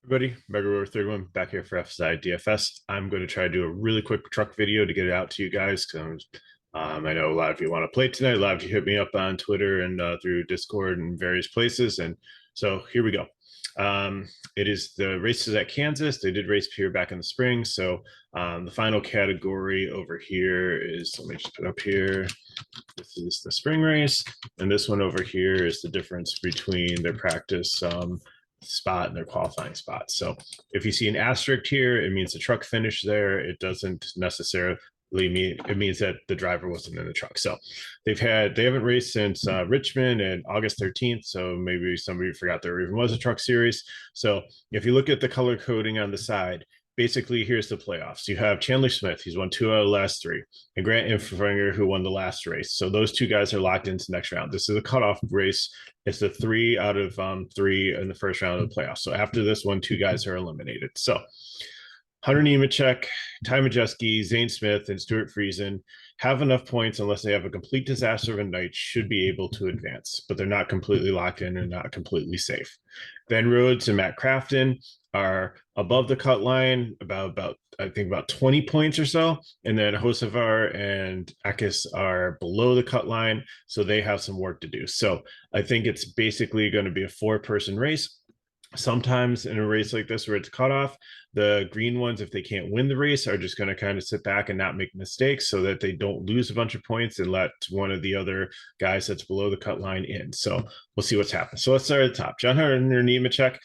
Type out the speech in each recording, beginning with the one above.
Everybody, Mega 31 back here for FSI DFS. I'm going to try to do a really quick truck video to get it out to you guys because I know a lot of you want to play tonight. A lot of you hit me up on Twitter and through Discord and various places. And so here we go. It is the races at Kansas. They did race here back in the spring. So the final category over here is, let me just put up here. This is the spring race. And this one over here is the difference between their practice spot and their qualifying spot. So if you see an asterisk here, it means the truck finished there. It doesn't necessarily mean it means that the driver wasn't in the truck. So they haven't raced since Richmond and August 13th. So maybe somebody forgot there even was a truck series. So if you look at the color coding on the side, basically here's the playoffs. You have Chandler Smith, he's won 2 out of the last 3, and Grant Infringer, who won the last race. So those 2 guys are locked into next round. This is a cutoff race. It's the 3 out of 3 in the first round of the playoffs. So after this one, 2 guys are eliminated. So Hunter Nemechek, Ty Majeski, Zane Smith, and Stuart Friesen have enough points, unless they have a complete disaster of a night, should be able to advance, but they're not completely locked in and not completely safe. Ben Rhodes and Matt Crafton are above the cut line about I think about 20 points or so, and then Hocevar and Akis are below the cut line, so they have some work to do. So I think it's basically going to be a 4-person race. Sometimes in a race like this where it's cut off, the green ones, if they can't win the race, are just going to kind of sit back and not make mistakes so that they don't lose a bunch of points and let one of the other guys that's below the cut line in. So we'll see what's happened. So let's start at the top. John Hunter Nemechek,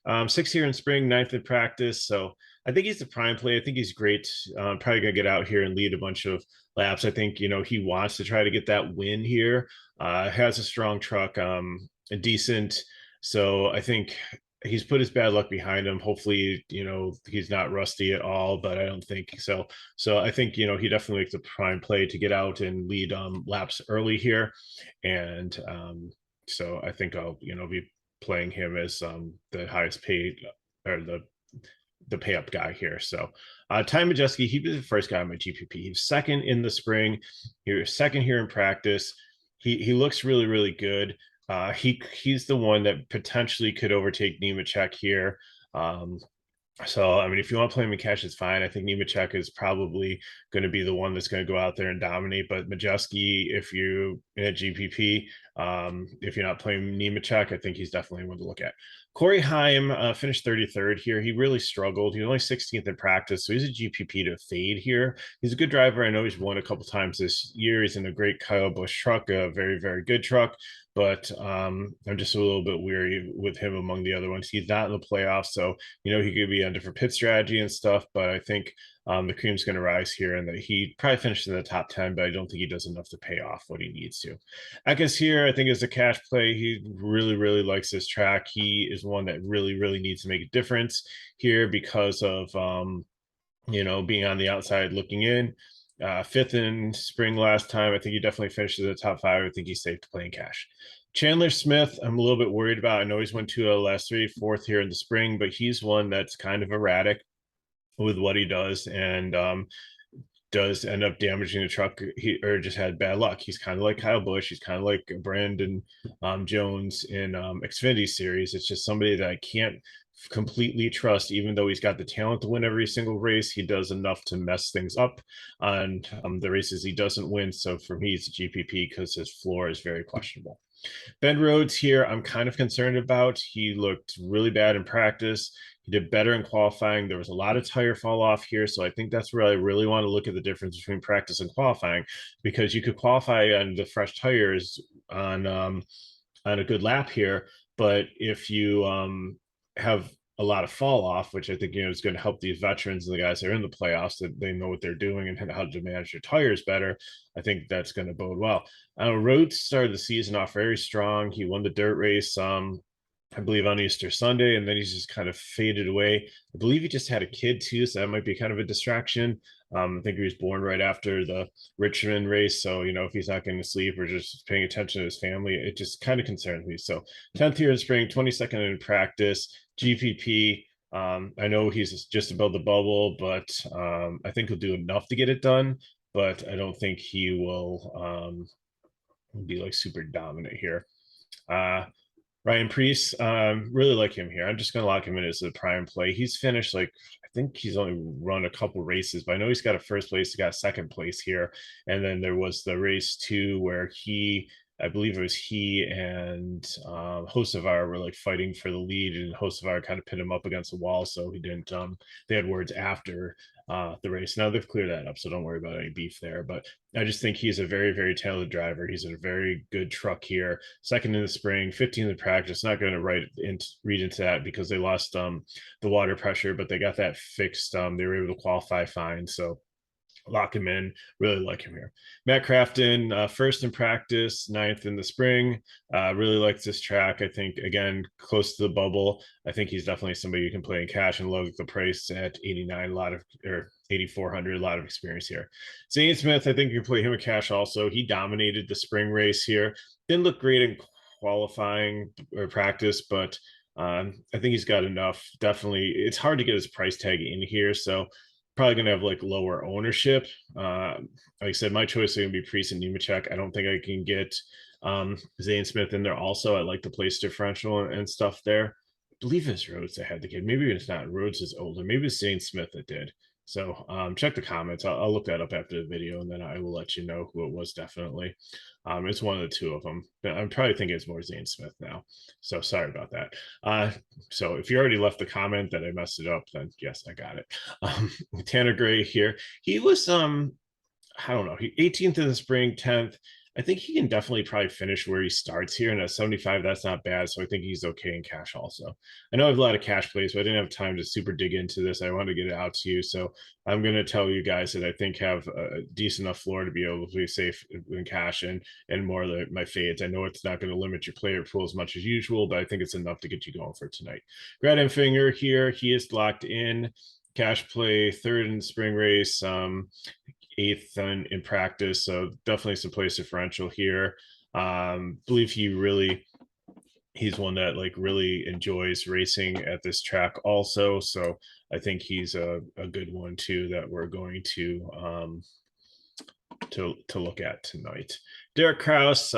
6th here in spring, 9th in practice. So I think he's the prime play. I think he's great. Probably going to get out here and lead a bunch of laps. I think, he wants to try to get that win here. Has a strong truck, a decent. So I think he's put his bad luck behind him. Hopefully, he's not rusty at all, but I don't think so. So I think, he definitely makes a prime play to get out and lead laps early here. And so I think I'll, be playing him as the highest paid or the pay up guy here. So Ty Majeski, he was the first guy on my GPP. He was 2nd in the spring. He was 2nd here in practice. He looks really, really good. He's the one that potentially could overtake Nemechek here. So, I mean, if you want to play him in cash, it's fine. I think Nemechek is probably going to be the one that's going to go out there and dominate. But Majeski, if you in a GPP, if you're not playing Nemechek, I think he's definitely one to look at. Corey Heim finished 33rd here. He really struggled. He was only 16th in practice, so he's a GPP to fade here. He's a good driver. I know he's won a couple times this year. He's in a great Kyle Busch truck, a very, very good truck. But I'm just a little bit weary with him among the other ones. He's not in the playoffs, so he could be on different pit strategy and stuff. But I think the cream's going to rise here, and that he probably finished in the top 10, but I don't think he does enough to pay off what he needs to. Akis here, I think, is a cash play. He really, really likes this track. He is one that really, really needs to make a difference here because of being on the outside looking in. 5th in spring last time. I think he definitely finished in the top 5. I think he's safe to play in cash. Chandler Smith, I'm a little bit worried about. I know he's won 2 out of the last 3, 4th here in the spring, but he's one that's kind of erratic with what he does, and does end up damaging the truck. Or just had bad luck. He's kind of like Kyle Busch. He's kind of like Brandon Jones in Xfinity series. It's just somebody that I can't completely trust. Even though he's got the talent to win every single race, he does enough to mess things up on the races he doesn't win. So for me, it's a GPP because his floor is very questionable. Ben Rhodes here, I'm kind of concerned about. He looked really bad in practice. He did better in qualifying. There was a lot of tire fall off here. So I think that's where I really want to look at the difference between practice and qualifying, because you could qualify on the fresh tires on a good lap here. But if you have a lot of fall off, which I think is going to help these veterans and the guys that are in the playoffs, that they know what they're doing and how to manage their tires better. I think that's going to bode well. Rhodes started the season off very strong. He won the dirt race, I believe, on Easter Sunday, and then he's just kind of faded away. I believe he just had a kid too, so that might be kind of a distraction. I think he was born right after the Richmond race, so if he's not getting to sleep or just paying attention to his family, it just kind of concerns me. So 10th here in spring, 22nd in practice, GPP. I know he's just above the bubble, but I think he'll do enough to get it done. But I don't think he will be like super dominant here. Ryan Priest, really like him here. I'm just going to lock him in as a prime play. He's finished like, I think he's only run a couple races, but I know he's got a first place, he got second place here. And then there was the race two where I believe it was he and Hocevar were like fighting for the lead, and Hocevar kind of pinned him up against the wall. So he didn't, they had words after the race. Now they've cleared that up, so don't worry about any beef there. But I just think he's a very, very talented driver. He's a very good truck here. Second in the spring, 15th in practice. Not going to read into that because they lost the water pressure, but they got that fixed. They were able to qualify fine. So lock him in. Really like him here. Matt Crafton, first in practice, ninth in the spring. Really likes this track. I think, again, close to the bubble. I think he's definitely somebody you can play in cash and love the price at 89, a lot of, or 8,400, a lot of experience here. Zane Smith, I think you can play him in cash also. He dominated the spring race here. Didn't look great in qualifying or practice, but I think he's got enough. Definitely, it's hard to get his price tag in here, so probably going to have like lower ownership. Like I said, my choice is going to be Priest and Nemechek. I don't think I can get Zane Smith in there also. I like the place differential and stuff there. I believe it's Rhodes that had the kid. Maybe it's not. Rhodes is older. Maybe it's Zane Smith that did. So check the comments. I'll look that up after the video, and then I will let you know who it was definitely. It's one of the two of them. I'm probably thinking it's more Zane Smith now. So sorry about that. So if you already left the comment that I messed it up, then yes, I got it. Tanner Gray here. He was I don't know, 18th in the spring, 10th. I think he can definitely probably finish where he starts here. And at 75, that's not bad. So I think he's okay in cash also. I know I have a lot of cash plays, but I didn't have time to super dig into this. I wanted to get it out to you. So I'm going to tell you guys that I think have a decent enough floor to be able to be safe in cash and more of my fades. I know it's not going to limit your player pool as much as usual, but I think it's enough to get you going for tonight. Grad Finger here. He is locked in. Cash play, third in the spring race. Eighth in practice, so definitely some place differential here. Believe he's one that like really enjoys racing at this track also, so I think he's a good one too that we're going to look at tonight. Derek Kraus,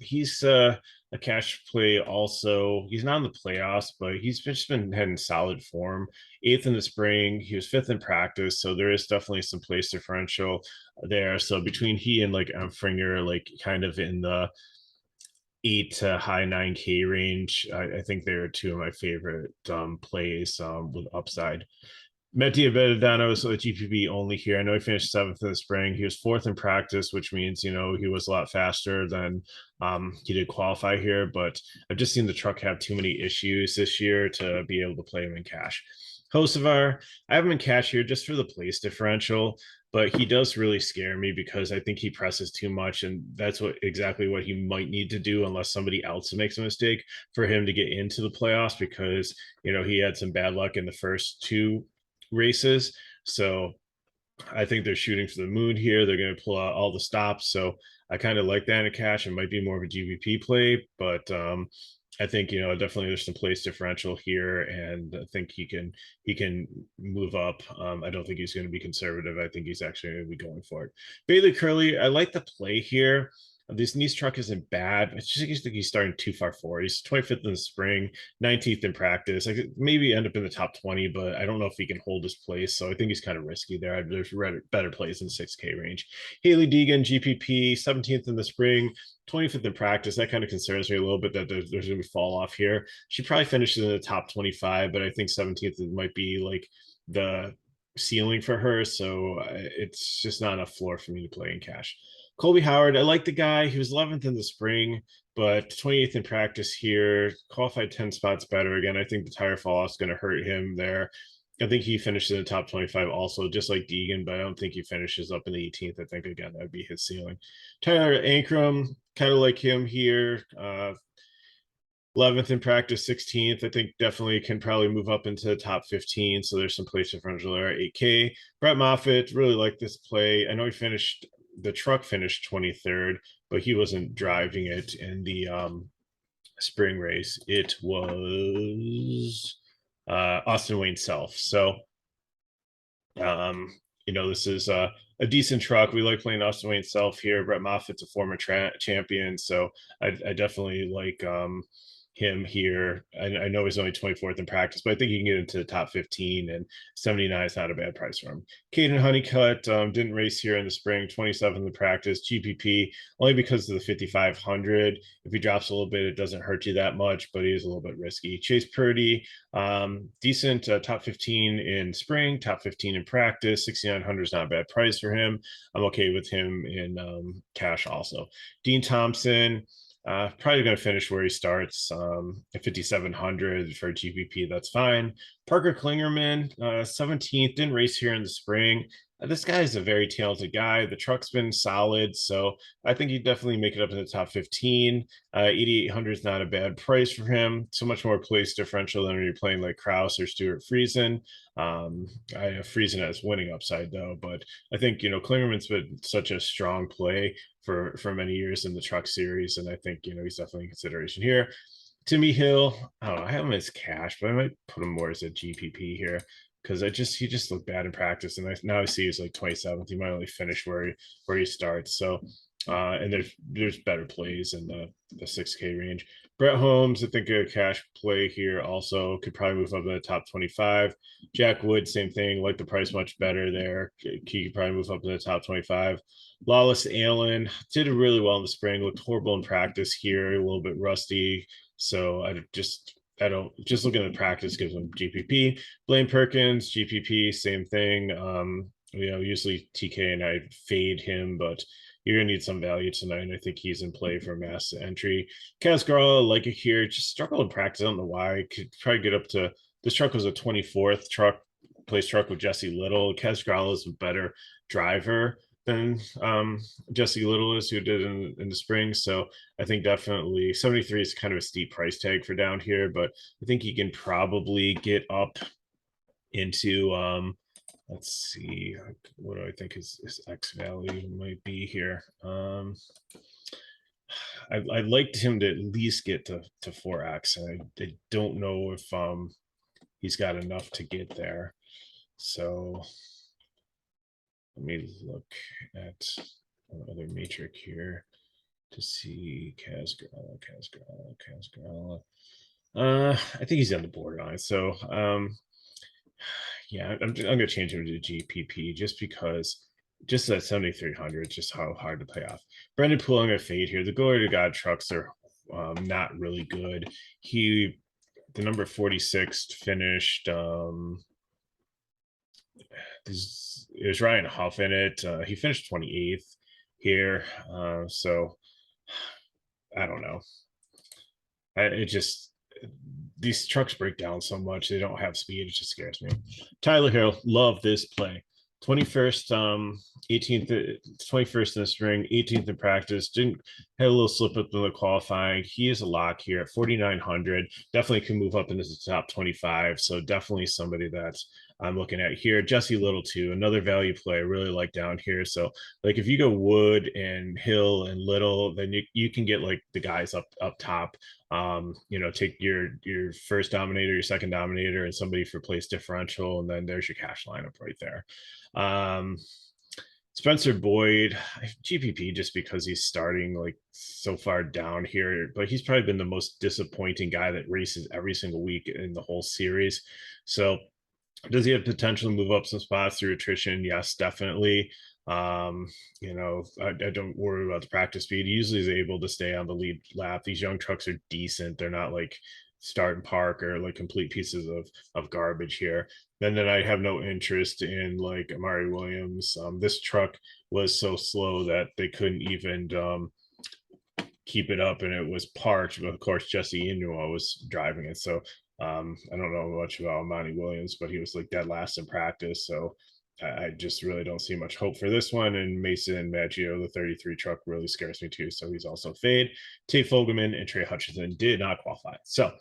he's a cash play also. He's not in the playoffs, but he's just been heading solid form. Eighth in the spring, he was fifth in practice, so there is definitely some place differential there. So between he and like Fringer, like kind of in the 8 to high 9K range, I think they're two of my favorite plays with upside. Mattia Bedadano is a GPP only here. I know he finished seventh in the spring. He was fourth in practice, which means, he was a lot faster than he did qualify here. But I've just seen the truck have too many issues this year to be able to play him in cash. Hocevar, I have him in cash here just for the place differential, but he does really scare me because I think he presses too much, and that's exactly what he might need to do unless somebody else makes a mistake for him to get into the playoffs, because he had some bad luck in the first two races. So I think they're shooting for the moon here. They're going to pull out all the stops. So I kind of like that in cash. It might be more of a GVP play, but I think definitely there's some place differential here, and I think he can move up. I don't think he's going to be conservative. I think he's actually going to be going for it. Bailey Curley, I like the play here. This Nice truck isn't bad. I just think he's starting too far forward. He's 25th in the spring, 19th in practice. I could maybe end up in the top 20, but I don't know if he can hold his place. So I think he's kind of risky there. There's better plays in 6K range. Haley Deegan, GPP, 17th in the spring, 25th in practice. That kind of concerns me a little bit that there's going to be fall off here. She probably finishes in the top 25, but I think 17th might be like the ceiling for her. So it's just not enough floor for me to play in cash. Colby Howard, I like the guy. He was 11th in the spring, but 28th in practice here. Qualified 10 spots better. Again, I think the tire fall off is going to hurt him there. I think he finishes in the top 25 also, just like Deegan, but I don't think he finishes up in the 18th. I think, again, that would be his ceiling. Tyler Ankrum, kind of like him here. 11th in practice, 16th. I think definitely can probably move up into the top 15. So there's some place differential there. 8K. Brett Moffitt, really like this play. I know the truck finished 23rd, but he wasn't driving it in the spring race. It was Austin Wayne Self. So, this is a decent truck. We like playing Austin Wayne Self here. Brett Moffitt's a former champion, so I definitely like him here. I know he's only 24th in practice, but I think he can get into the top 15, and 79 is not a bad price for him. Caden Honeycutt didn't race here in the spring, 27th in practice, GPP, only because of the 5,500. If he drops a little bit, it doesn't hurt you that much, but he is a little bit risky. Chase Purdy, decent top 15 in spring, top 15 in practice. 6,900 is not a bad price for him. I'm okay with him in cash also. Dean Thompson, probably going to finish where he starts at 5,700 for GPP. That's fine. Parker Klingerman, 17th, didn't race here in the spring. This guy is a very talented guy. The truck's been solid, so I think he'd definitely make it up in the top 15. 8,800 is not a bad price for him. So much more place differential than when you're playing like Kraus or Stuart Friesen. I have Friesen as winning upside though, but I think Klingerman's been such a strong play for many years in the truck series, and I think he's definitely in consideration here. Timmy Hill, I don't know, I have him as cash, but I might put him more as a GPP here because he just looked bad in practice, and now I see he's like 27th. He might only finish where he starts. So, and there's better plays in the 6K range. Brett Holmes, I think a cash play here also could probably move up in the top 25. Jack Wood, same thing, like the price much better there. He could probably move up in the top 25. Lawless Allen did really well in the spring, looked horrible in practice here, a little bit rusty. So I don't just looking at practice gives him GPP. Blaine Perkins, GPP, same thing. Usually TK and I fade him, but you're gonna need some value tonight. I think he's in play for mass entry. Kaz Gralla, like it here, just struggled in practice. I don't know why. Could probably get up to this truck was a 24th place truck with Jesse Little. Kaz Gralla is a better driver than Jesse Little is, who did in the spring. So I think definitely 73 is kind of a steep price tag for down here, but I think he can probably get up into let's see, what do I think his X value might be here. I'd like him to at least get to 4x, and I don't know if he's got enough to get there. So let me look at another matrix here to see Kaz Gralla. I think he's on the borderline. So yeah, I'm gonna change him to GPP just because just that 7,300 is just how hard to play off. Brendan Poole, I'm gonna fade here. The Glory to God trucks are not really good. The number 46 finished. It was Ryan Huff in it. He finished 28th here. So I don't know. These trucks break down so much. They don't have speed. It just scares me. Tyler Hill, love this play. 21st, 18th, 21st in the spring, 18th in practice. Didn't had a little slip up in the qualifying. He is a lock here at 4,900. Definitely can move up into the top 25. So definitely somebody that I'm looking at here. Jesse Little too, another value play I really like down here. So like if you go Wood and Hill and Little, then you can get like the guys up top. Take your first dominator, your second dominator, and somebody for place differential, and then there's your cash lineup right there. Spencer Boyd, GPP, just because he's starting like so far down here, but he's probably been the most disappointing guy that races every single week in the whole series. So does he have potential to move up some spots through attrition? Yes, definitely. I don't worry about the practice speed. He usually is able to stay on the lead lap. These young trucks are decent. They're not like start and park or like complete pieces of garbage here. And then I have no interest in like Amari Williams. This truck was so slow that they couldn't even keep it up, and it was parked. But of course, Jesse Inua was driving it. So I don't know much about Amani Williams, but he was like dead last in practice. So I just really don't see much hope for this one. And Mason Maggio, the 33 truck, really scares me too. So he's also fade. Tate Fogelman and Trey Hutchinson did not qualify. So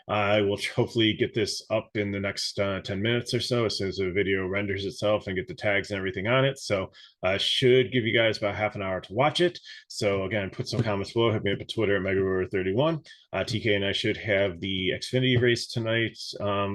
I will hopefully get this up in the next 10 minutes or so, as soon as the video renders itself and get the tags and everything on it. So I should give you guys about half an hour to watch it. So again, put some comments below. Hit me up at Twitter at MegaRower31. TK and I should have the Xfinity race tonight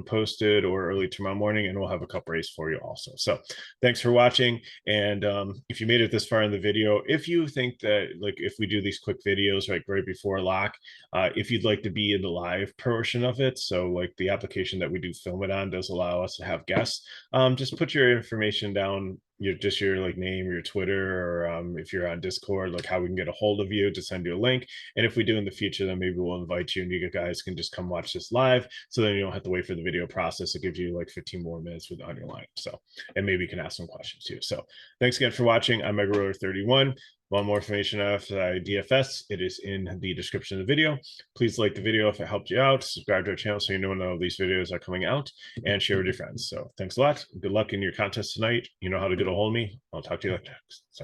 posted or early tomorrow morning, and we'll have a cup race for you also. So thanks for watching. And if you made it this far in the video, if you think that, like, if we do these quick videos right before lock, if you'd like to be in the live portion of it, so like the application that we do film it on does allow us to have guests, just put your information down, your like name, your Twitter, or if you're on Discord, like how we can get a hold of you to send you a link. And if we do in the future, then maybe we'll invite you and you guys can just come watch this live. So then you don't have to wait for the video process. It gives you like 15 more minutes on your line. So, and maybe you can ask some questions too. So thanks again for watching. I'm Mega Roller 31. Want more information on FSI DFS? It is in the description of the video. Please like the video if it helped you out. Subscribe to our channel so you know when these videos are coming out, and share with your friends. So thanks a lot. Good luck in your contest tonight. You know how to get a hold of me. I'll talk to you later. So.